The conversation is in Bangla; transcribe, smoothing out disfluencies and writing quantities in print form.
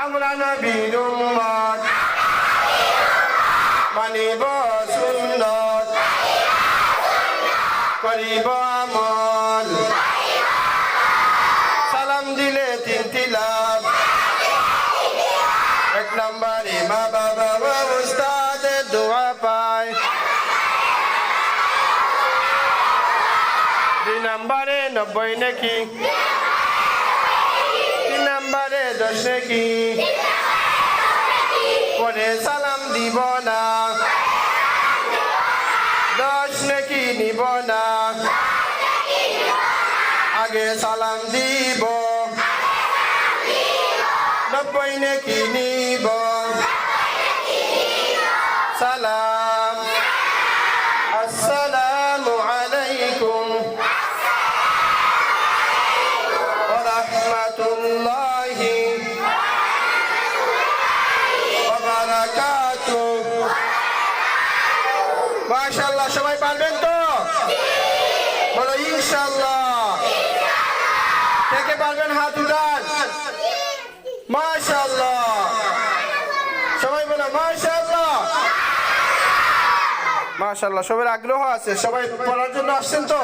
আমরা নবীর উম্মত মানিব সুন্নত করিব আমল সালাম দিলে তিনটি লাভ এক নম্বরে মা বাবা ও উস্তাদের দোয়া পায় দুই নম্বরে 90 নেকি তিন নম্বরে 10 নেকি পরে সালাম দিব না 10 নেকি নিব না আগে সালাম দিব 90 নেকি নিব সালাম আসসালামু আলাইকুম ওয়া রাহমাতুল্লাহি ওয়া বারাকাতুহু মাশাআল্লাহ সবাই পারবেন তো বলো ইনশাআল্লাহ কে পারবেন হাত উঠান মাশাআল্লাহ সবাই বলো মাশাআল্লাহ মাশাআল্লাহ সবার আগ্রহ আছে সবাই পড়ার জন্য আসছেন তো